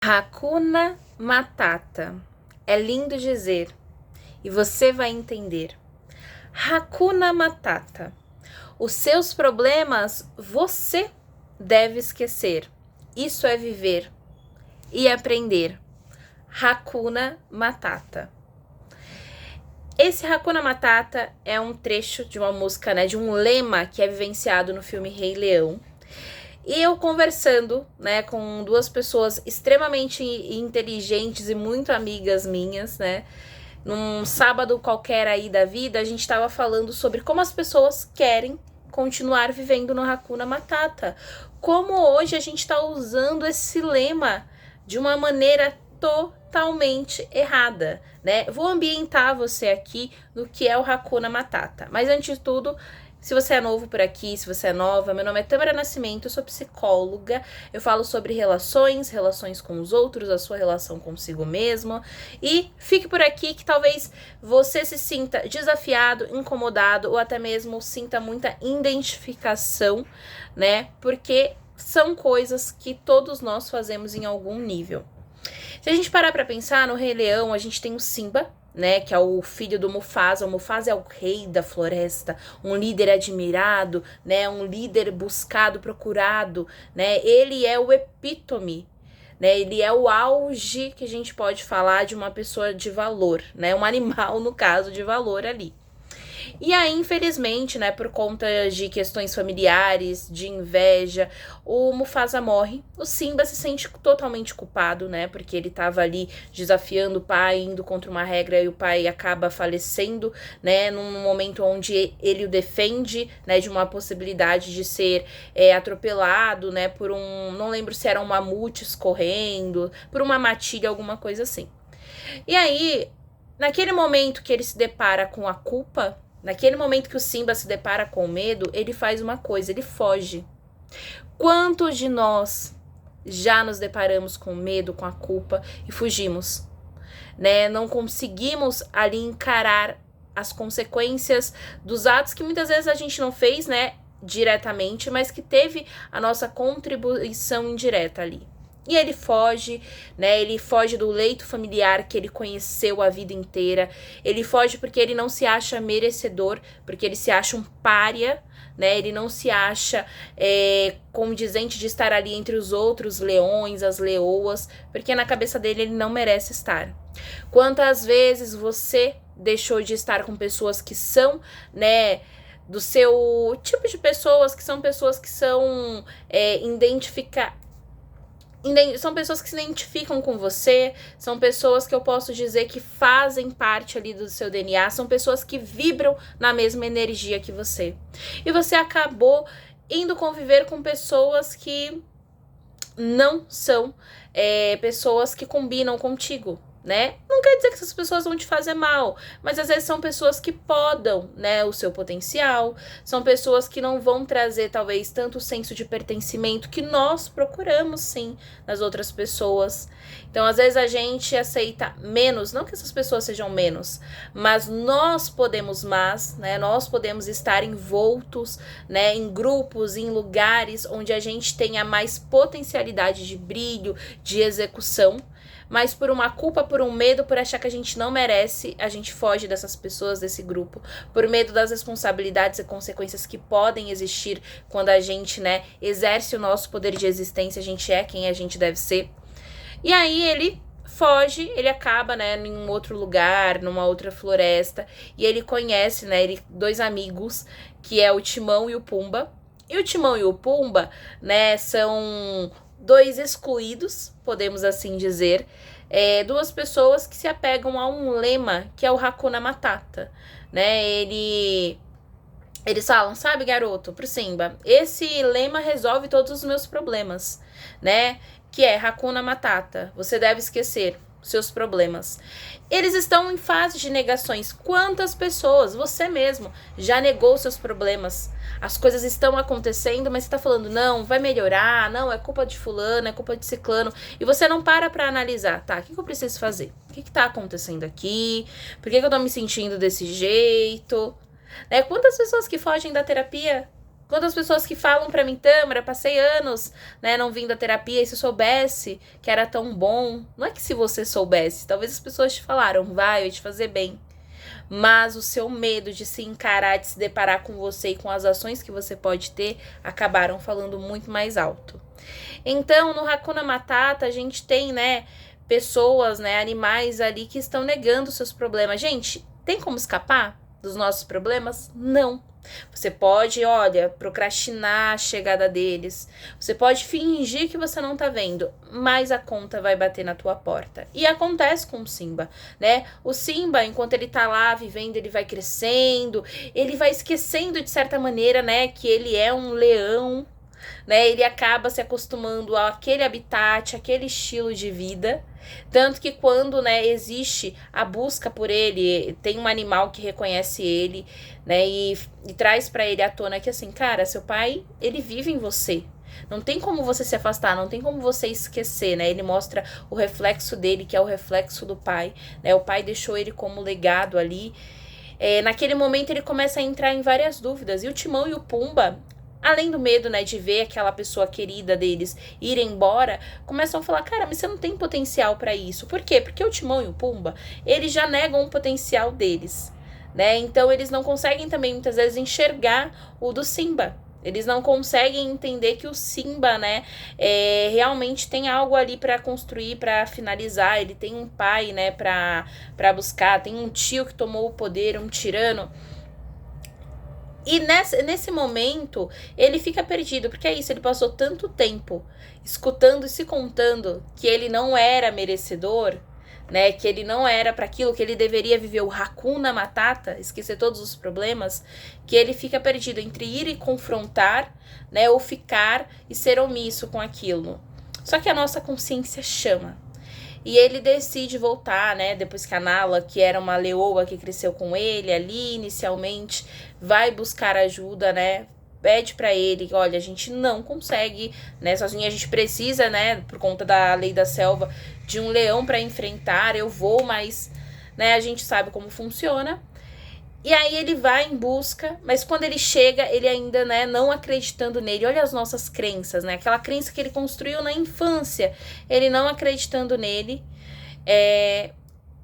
Hakuna Matata. É lindo dizer e você vai entender. Hakuna Matata. Os seus problemas você deve esquecer. Isso é viver e aprender. Hakuna Matata. Esse Hakuna Matata é um trecho de uma música, de um lema que é vivenciado no filme Rei Leão. E eu conversando, com duas pessoas extremamente inteligentes e muito amigas minhas, num sábado qualquer aí da vida, a gente estava falando sobre como as pessoas querem continuar vivendo no Hakuna Matata. Como hoje a gente está usando esse lema de uma maneira totalmente errada, Vou ambientar você aqui no que é o Hakuna Matata. Mas antes de tudo, se você é novo por aqui, se você é nova, meu nome é Tâmara Nascimento, eu sou psicóloga, eu falo sobre relações com os outros, a sua relação consigo mesmo, e fique por aqui que talvez você se sinta desafiado, incomodado ou até mesmo sinta muita identificação, porque são coisas que todos nós fazemos em algum nível. Se a gente parar pra pensar, no Rei Leão a gente tem o Simba, que é o filho do Mufasa. O Mufasa é o rei da floresta, um líder admirado, um líder buscado, procurado, Ele é o epítome, ele é o auge que a gente pode falar de uma pessoa de valor, um animal, no caso, de valor ali. E aí, infelizmente, por conta de questões familiares, de inveja, o Mufasa morre. O Simba se sente totalmente culpado, porque ele estava ali desafiando o pai, indo contra uma regra, e o pai acaba falecendo, num momento onde ele o defende, de uma possibilidade de ser atropelado, por não lembro se era um mamute escorrendo, por uma matilha, alguma coisa assim. E aí, naquele momento que ele se depara com a culpa, naquele momento que o Simba se depara com o medo, ele faz uma coisa, ele foge. Quantos de nós já nos deparamos com medo, com a culpa e fugimos? Não conseguimos ali encarar as consequências dos atos que muitas vezes a gente não fez, diretamente, mas que teve a nossa contribuição indireta ali. E ele foge, ele foge do leito familiar que ele conheceu a vida inteira. Ele foge porque ele não se acha merecedor, porque ele se acha um pária, ele não se acha condizente de estar ali entre os outros leões, as leoas, porque na cabeça dele ele não merece estar. Quantas vezes você deixou de estar com pessoas que são, do seu tipo de pessoas, que são pessoas que são são pessoas que se identificam com você, são pessoas que eu posso dizer que fazem parte ali do seu DNA, são pessoas que vibram na mesma energia que você. E você acabou indo conviver com pessoas que não são pessoas que combinam contigo, Não quer dizer que essas pessoas vão te fazer mal, mas às vezes são pessoas que podam, o seu potencial, são pessoas que não vão trazer talvez tanto o senso de pertencimento que nós procuramos sim nas outras pessoas. Então às vezes a gente aceita menos, não que essas pessoas sejam menos, mas nós podemos mais, nós podemos estar envoltos, em grupos, em lugares onde a gente tenha mais potencialidade de brilho, de execução. Mas por uma culpa, por um medo, por achar que a gente não merece, a gente foge dessas pessoas, desse grupo, por medo das responsabilidades e consequências que podem existir quando a gente, exerce o nosso poder de existência, a gente é quem a gente deve ser. E aí ele foge, ele acaba, em um outro lugar, numa outra floresta, e ele conhece, dois amigos, que é o Timão e o Pumba. E o Timão e o Pumba, são dois excluídos, podemos assim dizer, duas pessoas que se apegam a um lema que é o Hakuna Matata, Eles falam, sabe, garoto, pro Simba, esse lema resolve todos os meus problemas, Que é Hakuna Matata, você deve esquecer seus problemas. Eles estão em fase de negações. Quantas pessoas, você mesmo, já negou seus problemas? As coisas estão acontecendo, mas você tá falando, não, vai melhorar, não, é culpa de fulano, é culpa de ciclano, e você não para pra analisar, tá, o que eu preciso fazer? O que tá acontecendo aqui? Por que eu tô me sentindo desse jeito? Quantas pessoas que fogem da terapia Quantas pessoas que falam pra mim, Tâmara, passei anos, né, não vindo à terapia, e se eu soubesse que era tão bom. Não é que se você soubesse, talvez as pessoas te falaram, vai te fazer bem. Mas o seu medo de se encarar, de se deparar com você e com as ações que você pode ter, acabaram falando muito mais alto. Então, no Hakuna Matata, a gente tem, né, pessoas, né, animais ali que estão negando seus problemas. Gente, tem como escapar dos nossos problemas? Não. Você pode, olha, procrastinar a chegada deles. Você pode fingir que você não tá vendo, mas a conta vai bater na tua porta. E acontece com o Simba, né? O Simba, enquanto ele tá lá vivendo, ele vai crescendo, ele vai esquecendo de certa maneira, né, que ele é um leão, né? Ele acaba se acostumando àquele habitat, aquele estilo de vida. Tanto que quando, né, existe a busca por ele, tem um animal que reconhece ele, né, e traz pra ele à tona que assim, cara, seu pai, ele vive em você. Não tem como você se afastar, não tem como você esquecer, né? Ele mostra o reflexo dele, que é o reflexo do pai, né? O pai deixou ele como legado ali. Naquele momento ele começa a entrar em várias dúvidas. E o Timão e o Pumba, além do medo, né, de ver aquela pessoa querida deles ir embora, começam a falar, cara, mas você não tem potencial pra isso. Por quê? Porque o Timão e o Pumba, eles já negam o potencial deles, né? Então eles não conseguem também, muitas vezes, enxergar o do Simba. Eles não conseguem entender que o Simba, né, realmente tem algo ali pra construir, pra finalizar. Ele tem um pai, né, pra buscar, tem um tio que tomou o poder, um tirano. E nesse momento, ele fica perdido, porque é isso, ele passou tanto tempo escutando e se contando que ele não era merecedor, né, que ele não era para aquilo, que ele deveria viver o Hakuna Matata, esquecer todos os problemas, que ele fica perdido entre ir e confrontar, né, ou ficar e ser omisso com aquilo. Só que a nossa consciência chama. E ele decide voltar, né, depois que a Nala, que era uma leoa que cresceu com ele ali inicialmente, vai buscar ajuda, né, pede pra ele, olha, a gente não consegue, né, sozinha, a gente precisa, né, por conta da lei da selva, de um leão pra enfrentar, eu vou, mas, né, a gente sabe como funciona. E aí ele vai em busca, mas quando ele chega, ele ainda, né, não acreditando nele. Olha as nossas crenças, né? Aquela crença que ele construiu na infância, ele não acreditando nele.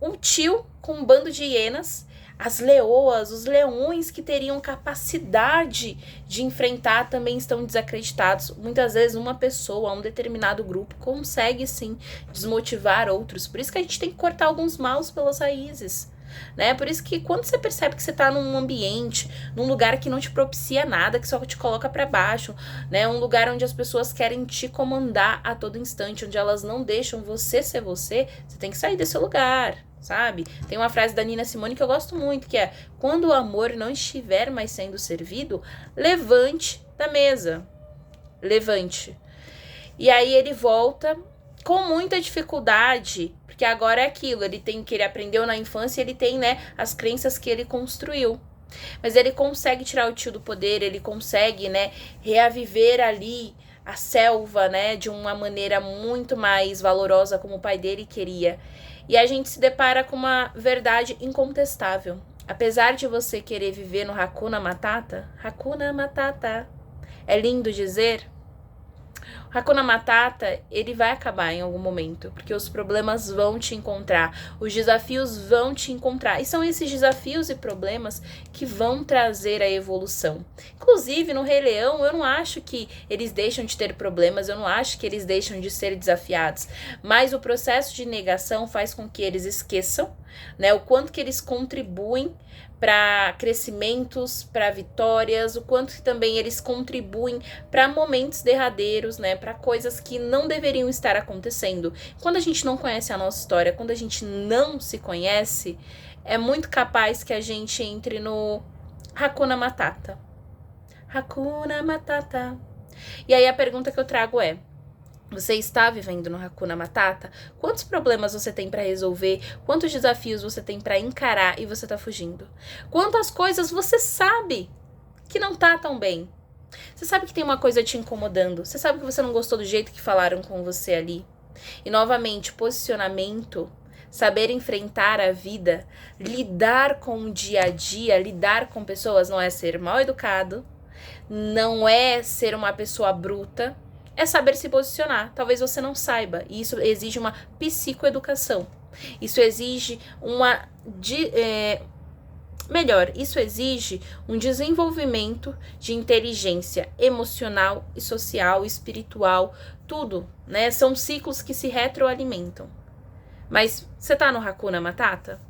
Um tio com um bando de hienas, as leoas, os leões que teriam capacidade de enfrentar também estão desacreditados. Muitas vezes uma pessoa, um determinado grupo, consegue sim desmotivar outros. Por isso que a gente tem que cortar alguns maus pelas raízes, né? Por isso que quando você percebe que você tá num ambiente, num lugar que não te propicia nada, que só te coloca para baixo, né? Um lugar onde as pessoas querem te comandar a todo instante, onde elas não deixam você ser você, você tem que sair desse lugar, sabe? Tem uma frase da Nina Simone que eu gosto muito, que é: quando o amor não estiver mais sendo servido, levante da mesa. Levante. E aí ele volta com muita dificuldade, porque agora é aquilo, ele tem que ele aprendeu na infância, ele tem, né, as crenças que ele construiu. Mas ele consegue tirar o tio do poder, ele consegue, né, reaviver ali a selva, né, de uma maneira muito mais valorosa como o pai dele queria. E a gente se depara com uma verdade incontestável. Apesar de você querer viver no Hakuna Matata, é lindo dizer, Hakuna Matata, ele vai acabar em algum momento, porque os problemas vão te encontrar, os desafios vão te encontrar, e são esses desafios e problemas que vão trazer a evolução. Inclusive, no Rei Leão, eu não acho que eles deixam de ter problemas, eu não acho que eles deixam de ser desafiados, mas o processo de negação faz com que eles esqueçam, né, o quanto que eles contribuem para crescimentos, para vitórias, o quanto que também eles contribuem para momentos derradeiros, né, para coisas que não deveriam estar acontecendo. Quando a gente não conhece a nossa história, quando a gente não se conhece, é muito capaz que a gente entre no Hakuna Matata. Hakuna Matata. E aí a pergunta que eu trago é: você está vivendo no Hakuna Matata? Quantos problemas você tem para resolver? Quantos desafios você tem para encarar e você tá fugindo? Quantas coisas você sabe que não tá tão bem? Você sabe que tem uma coisa te incomodando? Você sabe que você não gostou do jeito que falaram com você ali? E novamente, posicionamento, saber enfrentar a vida, lidar com o dia a dia, lidar com pessoas, não é ser mal educado, Não é ser uma pessoa bruta, é saber se posicionar. Talvez você não saiba, e isso exige uma psicoeducação. Isso exige isso exige um desenvolvimento de inteligência emocional e social, espiritual, tudo, né? São ciclos que se retroalimentam. Mas você tá no Hakuna Matata?